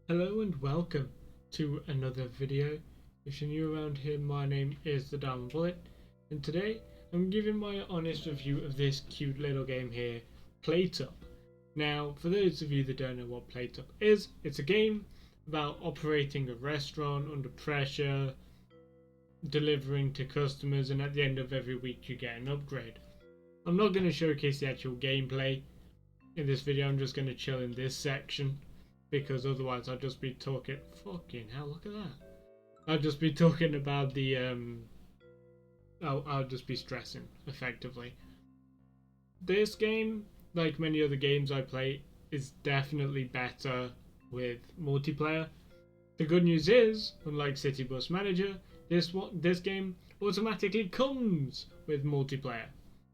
Hello and welcome to another video. If you're new around here, my name is TheDiamond Bullet, and today I'm giving my honest review of this cute little game here, PlateUp. Now, for those of you that don't know what PlateUp is, it's a game about operating a restaurant under pressure, delivering to customers, and at the end of every week you get an upgrade. I'm not going to showcase the actual gameplay in this video, I'm just going to chill in this section, because otherwise I'll just be talking. Fucking hell, look at that. I'll just be talking about the I'll just be stressing effectively. This game, like many other games I play, is definitely better with multiplayer. The good news is, unlike City Bus Manager, this game automatically comes with multiplayer.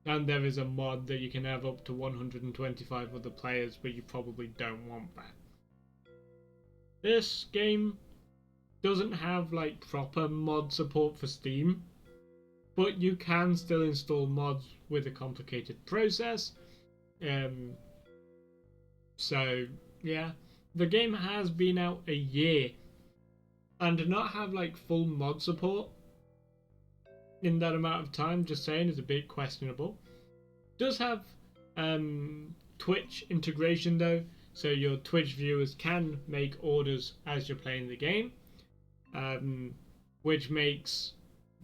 And there is a mod that you can have up to 125 other players, but you probably don't want that. This game doesn't have like proper mod support for Steam, but you can still install mods with a complicated process. So yeah, the game has been out a year, and to not have like full mod support in that amount of time, just saying, is a bit questionable. Does have Twitch integration though, so your Twitch viewers can make orders as you're playing the game, which makes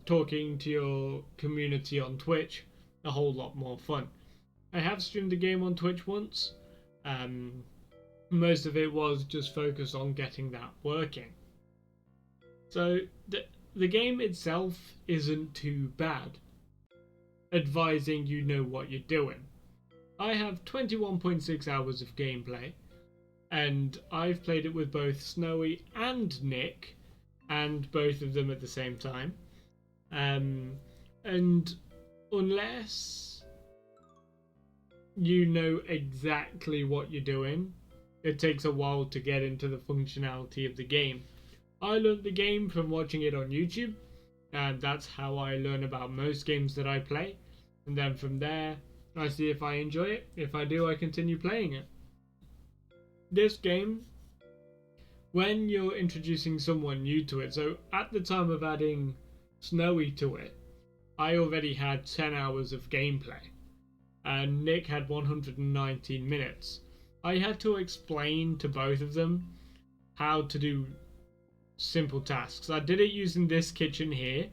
talking to your community on Twitch a whole lot more fun. I have streamed the game on Twitch once. Most of it was just focused on getting that working. So the game itself isn't too bad, advising you know what you're doing. I have 21.6 hours of gameplay, and I've played it with both Snowy and Nick, and both of them at the same time. And unless you know exactly what you're doing, it takes a while to get into the functionality of the game. I learned the game from watching it on YouTube, and that's how I learn about most games that I play. And then from there, I see if I enjoy it. If I do, I continue playing it. This game, when you're introducing someone new to it, so at the time of adding Snowy to it, I already had 10 hours of gameplay, and Nick had 119 minutes. I had to explain to both of them how to do simple tasks. I did it using this kitchen here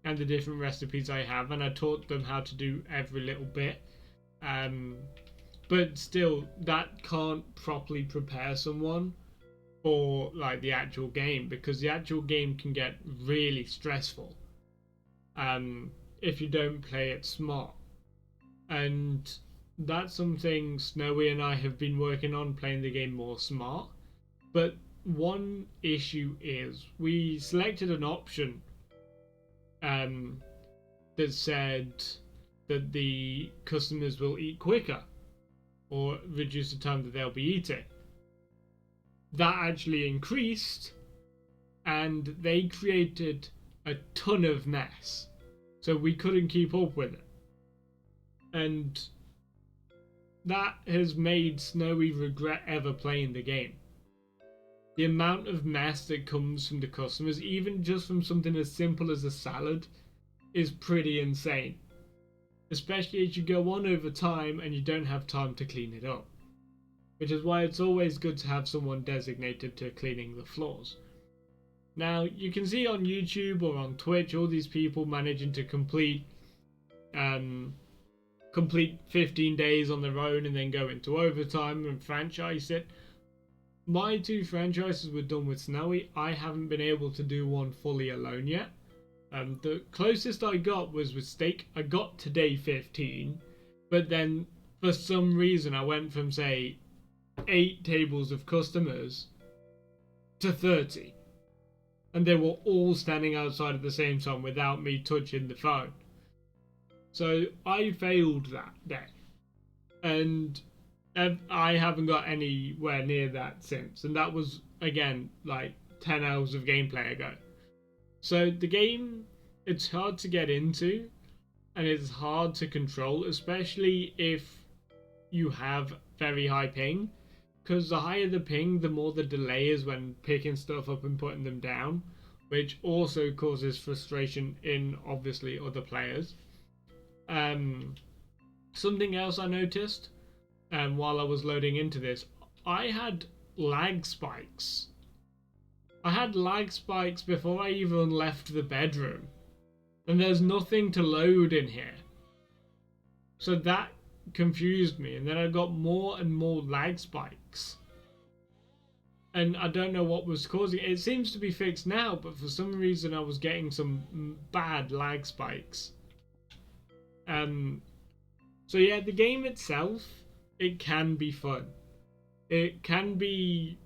and the different recipes I have, and I taught them how to do every little bit. But still, that can't properly prepare someone for like the actual game, because the actual game can get really stressful if you don't play it smart. And that's something Snowy and I have been working on, playing the game more smart. But one issue is we selected an option that said that the customers will eat quicker or reduce the time that they'll be eating. That actually increased, and they created a ton of mess, so we couldn't keep up with it. And that has made Snowy regret ever playing the game. The amount of mess that comes from the customers, even just from something as simple as a salad, is pretty insane. Especially as you go on over time and you don't have time to clean it up. Which is why it's always good to have someone designated to cleaning the floors. Now, you can see on YouTube or on Twitch all these people managing to complete 15 days on their own and then go into overtime and franchise it. My 2 franchises were done with Snowy. I haven't been able to do one fully alone yet. The closest I got was with Steak. I got to day 15, but then for some reason I went from, say, 8 tables of customers to 30. And they were all standing outside at the same time without me touching the phone. So I failed that day. And I haven't got anywhere near that since, and that was again like 10 hours of gameplay ago. So the game, it's hard to get into and it's hard to control, especially if you have very high ping, because the higher the ping, the more the delay is when picking stuff up and putting them down, which also causes frustration in obviously other players. Something else I noticed while I was loading into this, I had lag spikes. I had lag spikes before I even left the bedroom, and there's nothing to load in here. So that confused me, and then I got more and more lag spikes. And I don't know what was causing it. It seems to be fixed now, but for some reason I was getting some bad lag spikes. So yeah, the game itself, it can be fun. It can be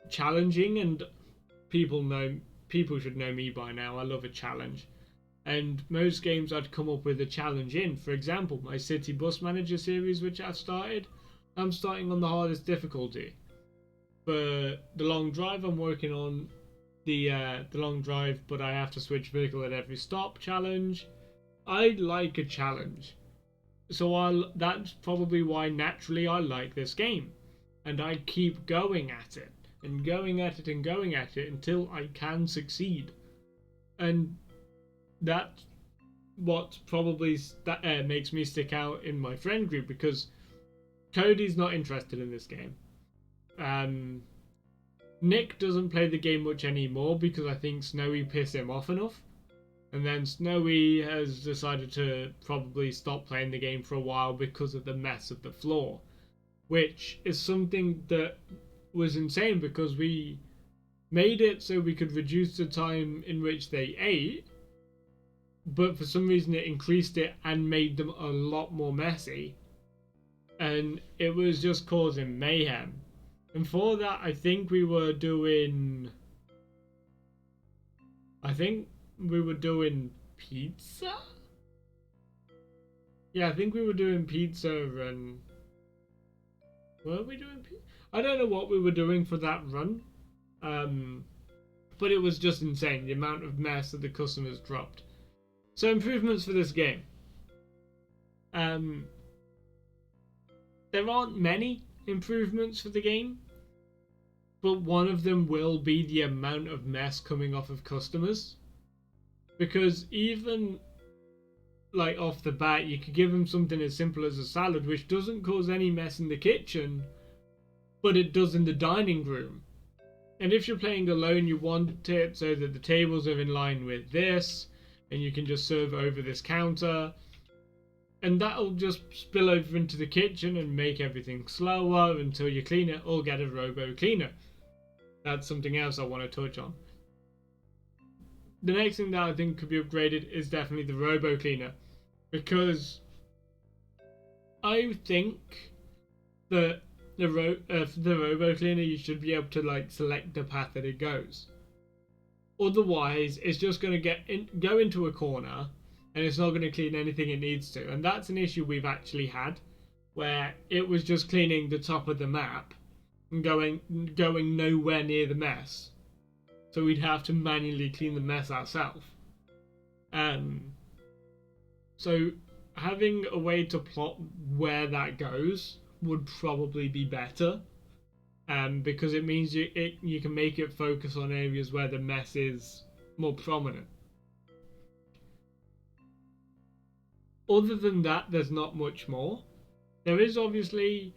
challenging, and people should know me by now. I love a challenge. And most games I'd come up with a challenge in. For example, my City Bus Manager series, which I've started, I'm starting on the hardest difficulty. For the long drive, I'm working on the long drive, but I have to switch vehicle at every stop challenge. I like a challenge. So that's probably why naturally I like this game. And I keep going at it, and going at it, and going at it until I can succeed. And that's what probably makes me stick out in my friend group, because Cody's not interested in this game. Nick doesn't play the game much anymore because I think Snowy pissed him off enough. And then Snowy has decided to probably stop playing the game for a while because of the mess of the floor. Which is something that was insane, because we made it so we could reduce the time in which they ate, but for some reason it increased it and made them a lot more messy, and it was just causing mayhem. And for that, I think we were doing pizza? Yeah, I think we were doing pizza, and were we doing pizza? I don't know what we were doing for that run, but it was just insane, the amount of mess that the customers dropped. So improvements for this game. There aren't many improvements for the game, but one of them will be the amount of mess coming off of customers. Because even like off the bat, you could give them something as simple as a salad, which doesn't cause any mess in the kitchen, but it does in the dining room. And if you're playing alone, you want it so that the tables are in line with this, and you can just serve over this counter, and that'll just spill over into the kitchen and make everything slower until you clean it or get a robo cleaner. That's something else I want to touch on. The next thing that I think could be upgraded is definitely the robo cleaner, because I think that the robo cleaner, you should be able to like select the path that it goes. Otherwise, it's just going to go into a corner, and it's not going to clean anything it needs to. And that's an issue we've actually had, where it was just cleaning the top of the map and going nowhere near the mess. So we'd have to manually clean the mess ourselves. So having a way to plot where that goes would probably be better. Because it means you can make it focus on areas where the mess is more prominent. Other than that, there's not much more. There is obviously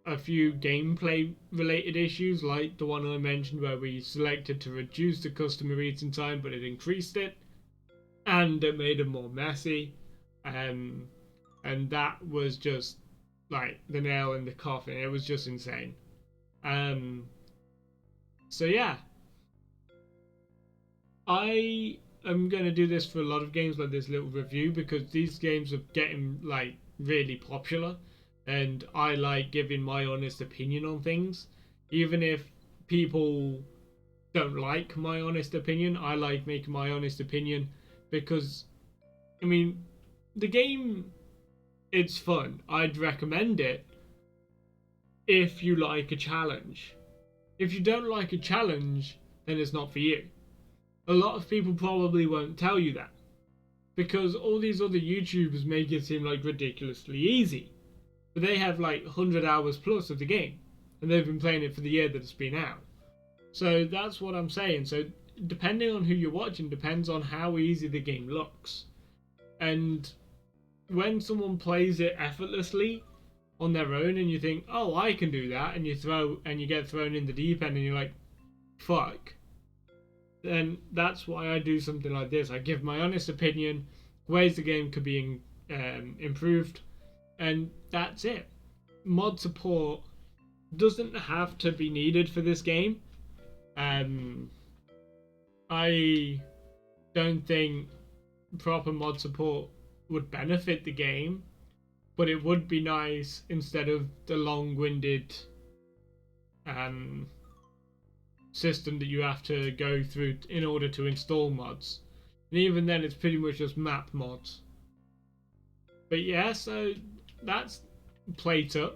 a few gameplay related issues, like the one I mentioned where we selected to reduce the customer eating time, but it increased it, and it made it more messy. And that was just like the nail in the coffin. It was just insane. So yeah, I am going to do this for a lot of games, like this little review, because these games are getting like really popular, and I like giving my honest opinion on things. Even if people don't like my honest opinion, I like making my honest opinion, because I mean, the game, it's fun. I'd recommend it if you like a challenge. If you don't like a challenge, then it's not for you. A lot of people probably won't tell you that, because all these other YouTubers make it seem like ridiculously easy, but they have like 100 hours plus of the game. and they've been playing it for the year that it's been out. So that's what I'm saying. So depending on who you're watching depends on how easy the game looks. And when someone plays it effortlessly on their own and you think, oh, I can do that, and you get thrown in the deep end and you're like, fuck, then that's why I do something like this. I give my honest opinion, ways the game could be improved, and that's it. Mod support doesn't have to be needed for this game. I don't think proper mod support would benefit the game, but it would be nice instead of the long-winded system that you have to go through in order to install mods. And even then, it's pretty much just map mods. But yeah, so that's PlateUp.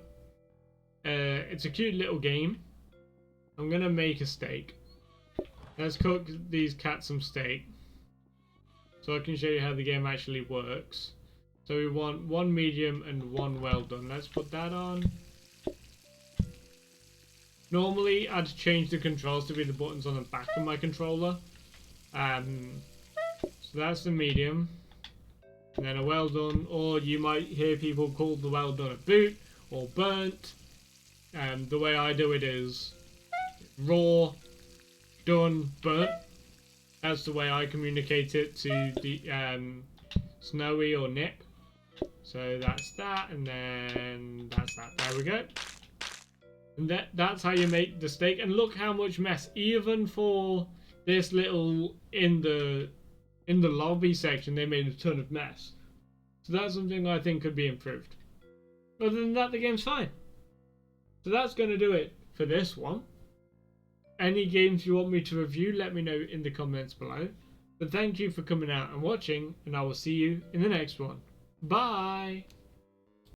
It's a cute little game. I'm gonna make a steak. Let's cook these cats some steak, so I can show you how the game actually works. So we want one medium and one well done. Let's put that on. Normally I'd change the controls to be the buttons on the back of my controller. So that's the medium. And then a well done, or you might hear people call the well done a boot or burnt. The way I do it is raw, done, burnt. That's the way I communicate it to the Snowy or Nip. So that's that, and then that's that. There we go. And that's how you make the steak. And look how much mess, even for this little in the lobby section, they made a ton of mess. So that's something I think could be improved. Other than that, the game's fine. So that's going to do it for this one. Any games you want me to review, let me know in the comments below. But thank you for coming out and watching, and I will see you in the next one. Bye!